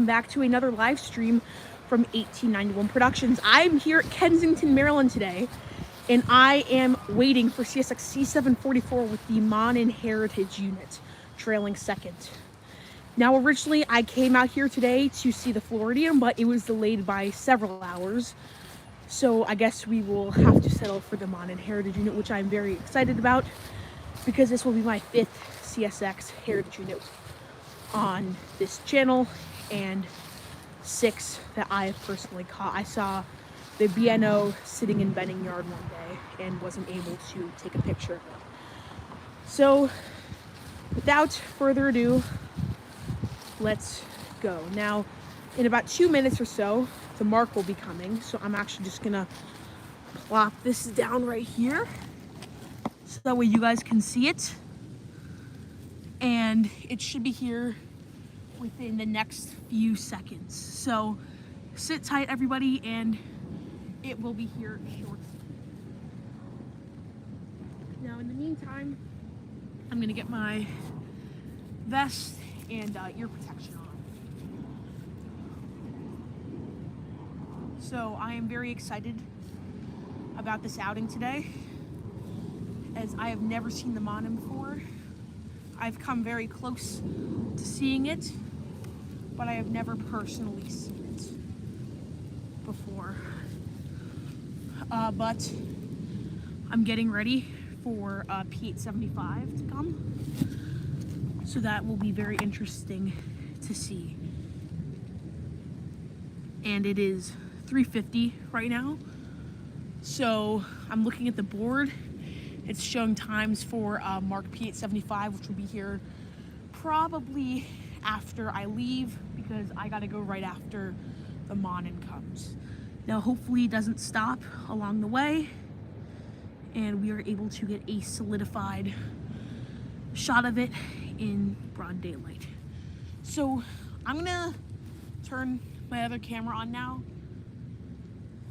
Back to another live stream from 1891 Productions. I'm here at Kensington, Maryland today, and I am waiting for CSX C744 with the Monon Heritage Unit, trailing second. Now, originally, I came out here today to see the Floridian, but it was delayed by several hours. So I guess we will have to settle for the Monon Heritage Unit, which I'm very excited about, because this will be my 5th CSX Heritage Unit on this channel, and 6 that I have personally caught. I saw the BNO sitting in Benning Yard one day and wasn't able to take a picture of it. So without further ado, let's go. Now, in about 2 minutes or so, the mark will be coming. So I'm actually just gonna plop this down right here so that way you guys can see it. And it should be here within the next few seconds. So sit tight, everybody, and it will be here shortly. Now, in the meantime, I'm gonna get my vest and ear protection on. So I am very excited about this outing today, as I have never seen the Monon before. I've come very close to seeing it, but I have never personally seen it before. But I'm getting ready for P875 to come, so that will be very interesting to see. And it is 3:50 right now, so I'm looking at the board. It's showing times for Mark P875, which will be here probably after I leave, because I gotta go right after the Monon comes. Now, hopefully it doesn't stop along the way and we are able to get a solidified shot of it in broad daylight. So I'm gonna turn my other camera on now.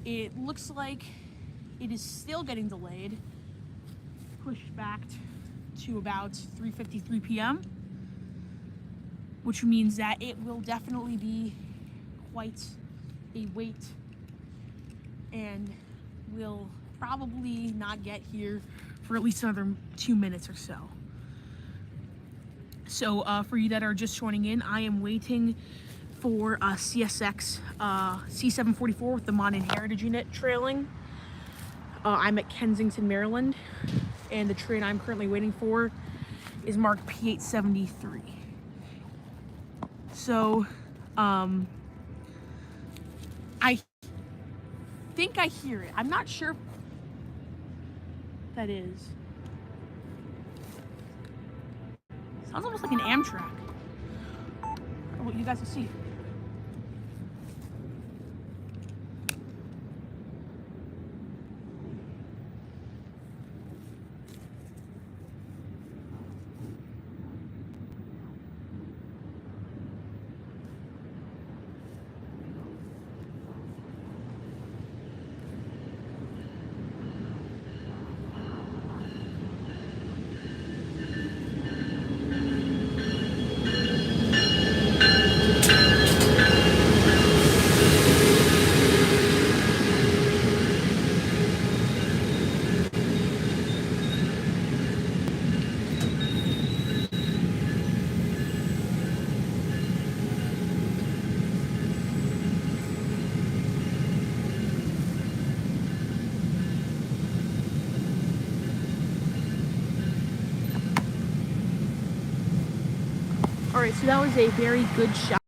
It looks like it is still getting delayed, pushed back to about 3:53 p.m., which means that it will definitely be quite a wait and will probably not get here for at least another 2 minutes or so. So for you that are just joining in, I am waiting for CSX C744 with the Monon Heritage Unit trailing. I'm at Kensington, Maryland, and the train I'm currently waiting for is marked P873. So, I think I hear it. I'm not sure if that is. Sounds almost like an Amtrak. Or what you guys will see. Alright, so that was a very good shot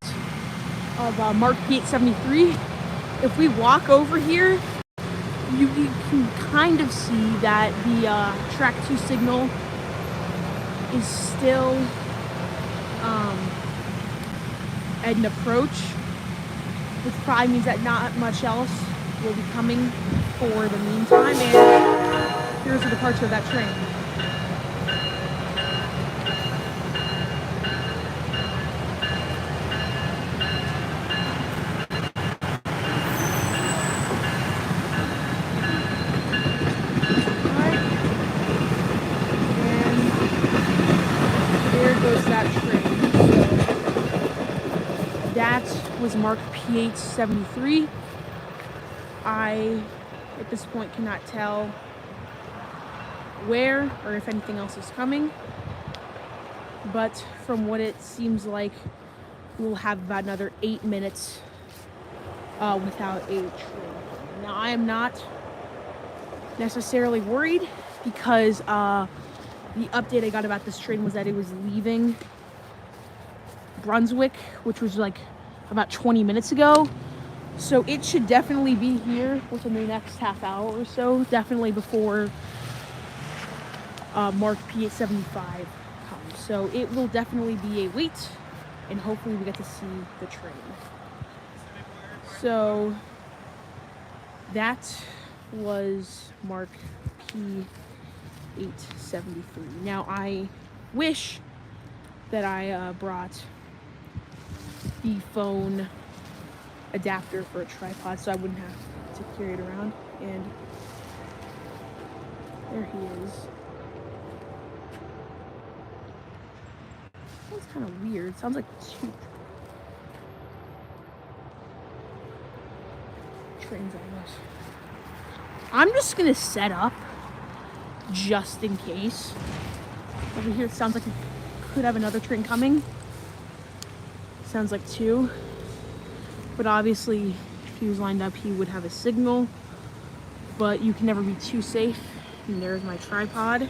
of Mark P873. If we walk over here, you can kind of see that the track 2 signal is still at an approach, which probably means that not much else will be coming for the meantime. And here's the departure of that train. Goes that train. So that's was marked P873. I, at this point, cannot tell where or if anything else is coming, but from what it seems like, we'll have about another 8 minutes without a train. Now, I am not necessarily worried because the update I got about this train was that it was leaving Brunswick, which was like about 20 minutes ago. So it should definitely be here within the next half hour or so, definitely before mark P875 comes. So it will definitely be a wait, and hopefully we get to see the train. So that was mark P873. Now I wish that I brought the phone adapter for a tripod so I wouldn't have to carry it around. And there he is. Sounds kind of weird. Sounds like two trains almost. I'm just gonna set up just in case. Over here it sounds like we could have another train coming. Sounds like two. But obviously, if he was lined up, he would have a signal. But you can never be too safe. And there's my tripod.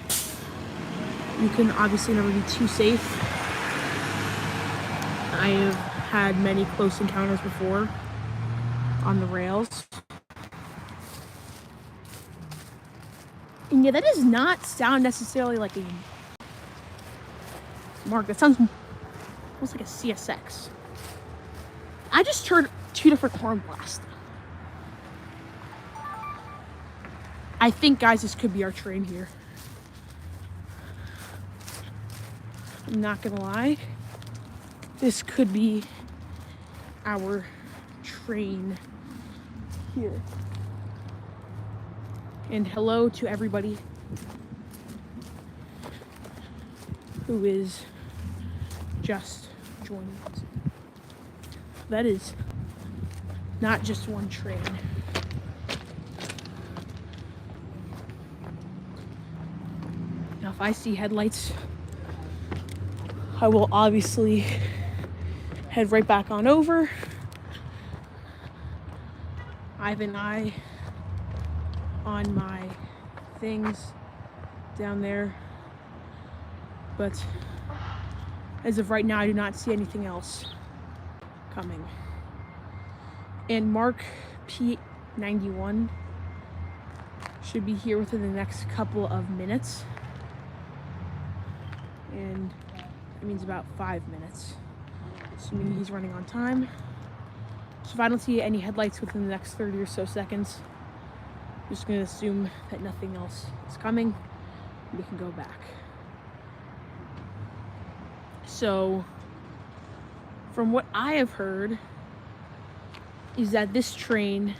You can obviously never be too safe. I have had many close encounters before on the rails. And yeah, that does not sound necessarily like a mark. That sounds almost like a CSX. I just heard two different horn blasts. I think, guys, this could be our train here. I'm not gonna lie. This could be our train here. And hello to everybody who is just joining us. That is not just one train. Now, if I see headlights, I will obviously head right back on over. I have an eye on my things down there, but as of right now, I do not see anything else coming. And mark P91 should be here within the next couple of minutes, and that means about 5 minutes, assuming he's running on time. So if I don't see any headlights within the next 30 or so seconds, I'm just going to assume that nothing else is coming, and we can go back. So from what I have heard is that this train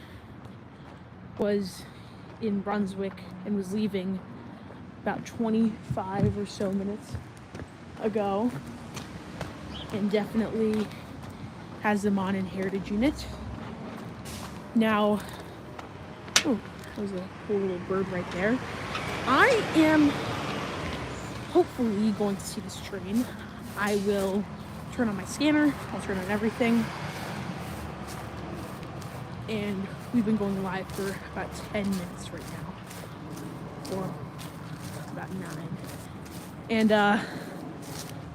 was in Brunswick and was leaving about 25 or so minutes ago, and definitely has the Mon Heritage unit. Now, oh, that was a cool little bird right there. I am hopefully going to see this train. I will turn on my scanner, I'll turn on everything, and we've been going live for about 10 minutes right now, or about 9. And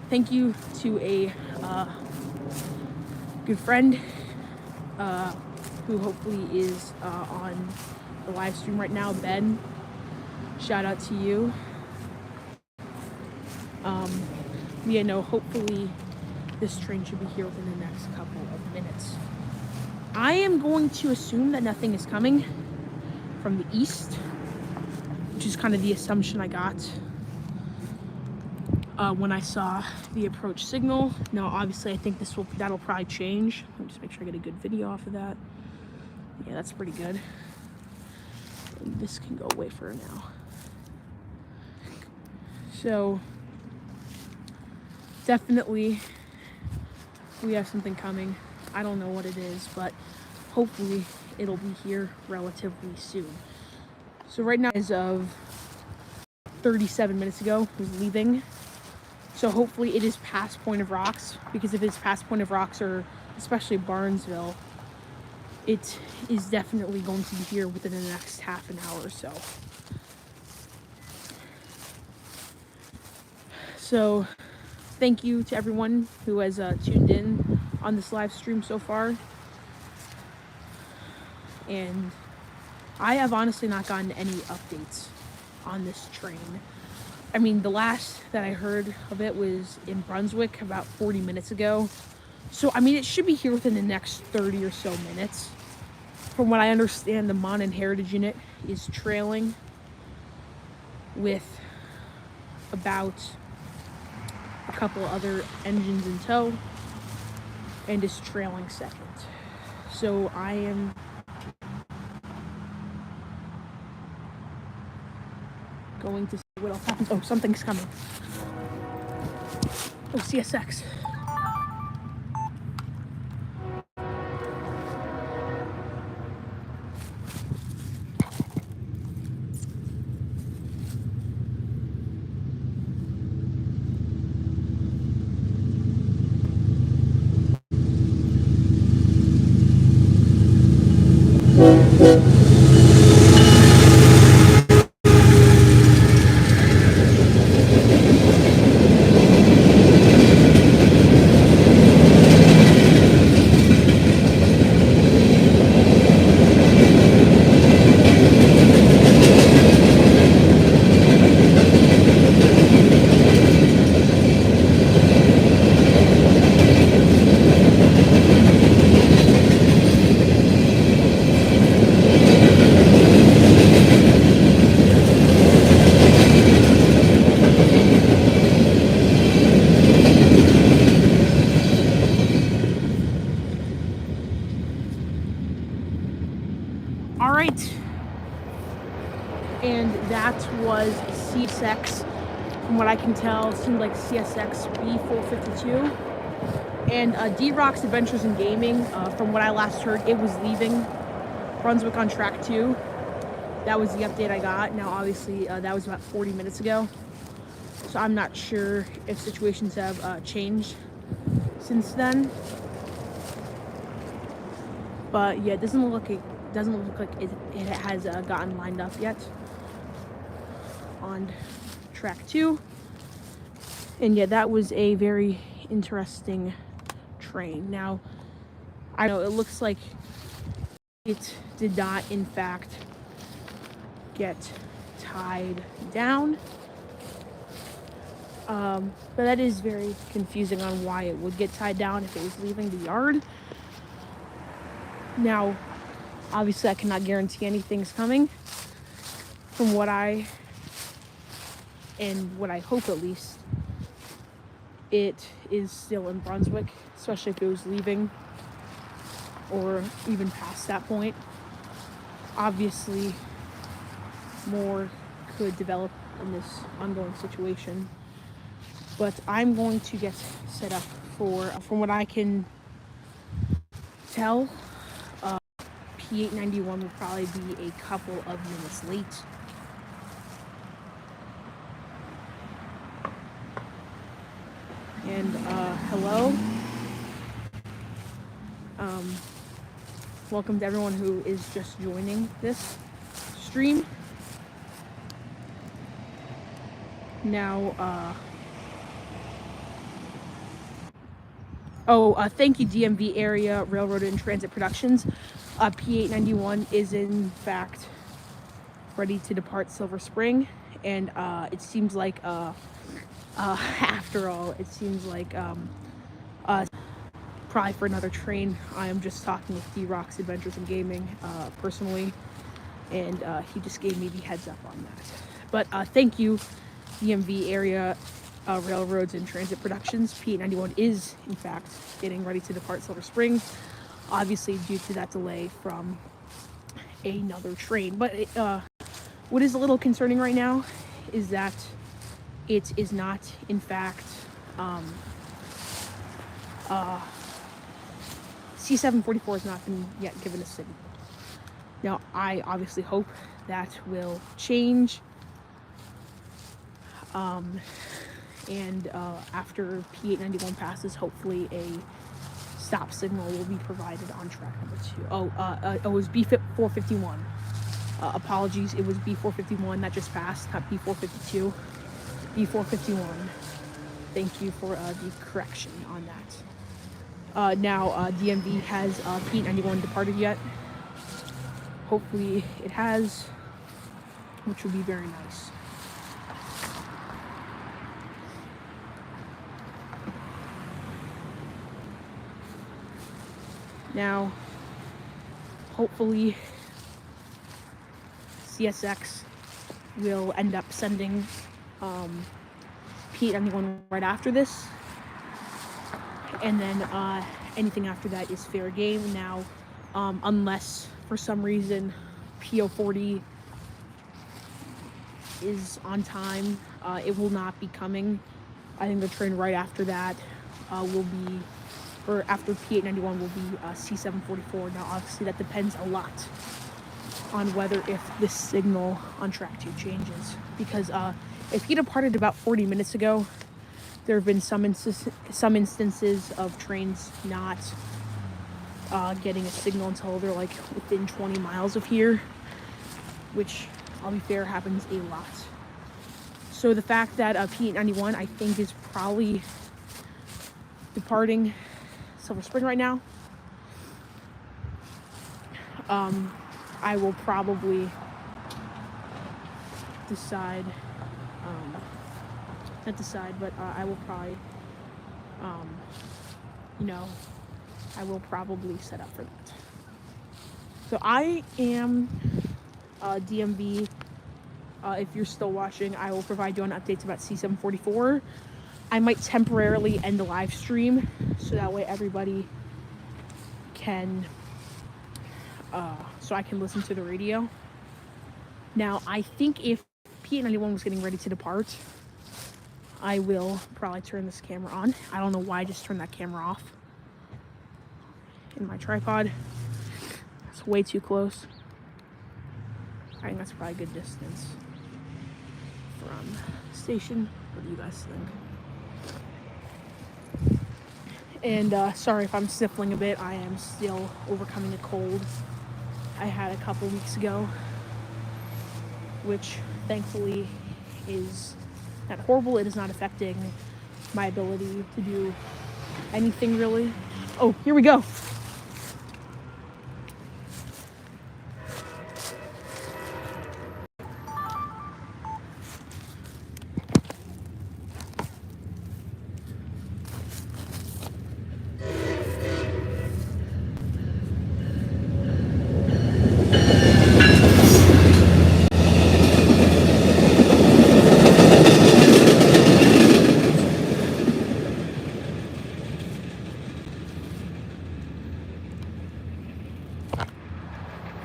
thank you to a good friend who hopefully is on the live stream right now, Ben. Shout out to you. Yeah, no, hopefully this train should be here within the next couple of minutes. I am going to assume that nothing is coming from the east, which is kind of the assumption I got when I saw the approach signal. Now, obviously, I think that'll probably change. Let me just make sure I get a good video off of that. Yeah, that's pretty good. And this can go away for now. So definitely we have something coming. I don't know what it is, but hopefully it'll be here relatively soon. So right now, as of 37 minutes ago, was leaving. So hopefully it is past Point of Rocks, because if it's past Point of Rocks, or especially Barnesville, it is definitely going to be here within the next half an hour or so. So thank you to everyone who has tuned in on this live stream so far. And I have honestly not gotten any updates on this train. I mean, the last that I heard of it was in Brunswick about 40 minutes ago. So, I mean, it should be here within the next 30 or so minutes. From what I understand, the Mon and Heritage unit is trailing with about a couple other engines in tow and is trailing second. So I am going to see what else happens. Oh, something's coming. Oh, CSX. All right, and that was CSX. From what I can tell, it seemed like CSX B452. And D-Rock's Adventures in Gaming, from what I last heard, it was leaving Brunswick on track 2. That was the update I got. Now, obviously, that was about 40 minutes ago. So I'm not sure if situations have changed since then. But yeah, it doesn't look like it has gotten lined up yet on track 2. And yeah, that was a very interesting train. Now, I know it looks like it did not, in fact, get tied down. But that is very confusing on why it would get tied down if it was leaving the yard. Now, obviously, I cannot guarantee anything's coming. From what I hope, at least, it is still in Brunswick, especially if it was leaving or even past that point. Obviously, more could develop in this ongoing situation. But I'm going to get set up for, from what I can tell, P891 will probably be a couple of minutes late. And hello. Welcome to everyone who is just joining this stream. Now, thank you, DMV Area Railroad and Transit Productions. P891 is in fact ready to depart Silver Spring, and it seems like after all, it seems like probably for another train. I am just talking with D-Rock's Adventures in Gaming personally, and he just gave me the heads up on that. But thank you, DMV Area Railroads and Transit Productions. P891 is, in fact, getting ready to depart Silver Spring, obviously due to that delay from another train. But what is a little concerning right now is that it is not, C744 has not been yet given a signal. Now, I obviously hope that will change. And after P891 passes, hopefully a stop signal will be provided on track number 2. It was B451. Apologies, it was B451 that just passed, not B452. B451. Thank you for the correction on that. Now, DMV has P891 departed yet? Hopefully it has, which would be very nice. Now, hopefully, CSX will end up sending P891 right after this, and then anything after that is fair game. Now, unless for some reason P040 is on time, it will not be coming. I think the train right after that will be, or after P891 will be C744. Now, obviously, that depends a lot on whether if this signal on track 2 changes. Because if he departed about 40 minutes ago, there have been some instances of trains not getting a signal until they're like within 20 miles of here, which, I'll be fair, happens a lot. So the fact that P891, I think, is probably departing Silver Spring right now, I will probably decide, not decide, but I will probably, I will probably set up for that. So I am DMV. If you're still watching, I will provide you on updates about C744. I might temporarily end the live stream so that way everybody can, so I can listen to the radio. Now, I think if P891 was getting ready to depart, I will probably turn this camera on. I don't know why I just turned that camera off in my tripod. It's way too close. I think that's probably a good distance from the station. What do you guys think? And sorry if I'm sniffling a bit. I am still overcoming a cold I had a couple weeks ago, which thankfully is not horrible. It is not affecting my ability to do anything really. Oh, here we go.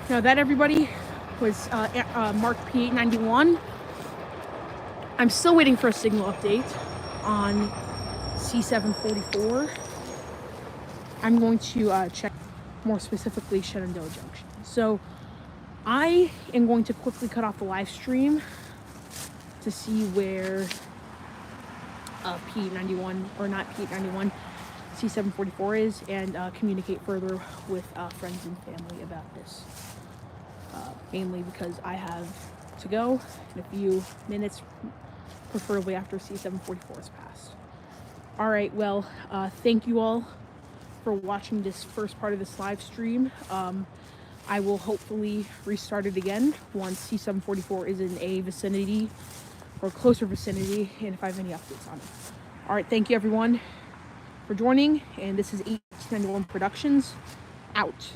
Now that, everybody, was marked P891. I'm still waiting for a signal update on C744. I'm going to check more specifically Shenandoah Junction. So I am going to quickly cut off the live stream to see where P891, or not P891, C744 is, and communicate further with friends and family about this. Mainly because I have to go in a few minutes, preferably after C744 is passed. Alright, well, thank you all for watching this first part of this live stream. I will hopefully restart it again once C744 is in a vicinity or closer vicinity, and if I have any updates on it. Alright, thank you everyone for joining, and this is 1891 Productions, out.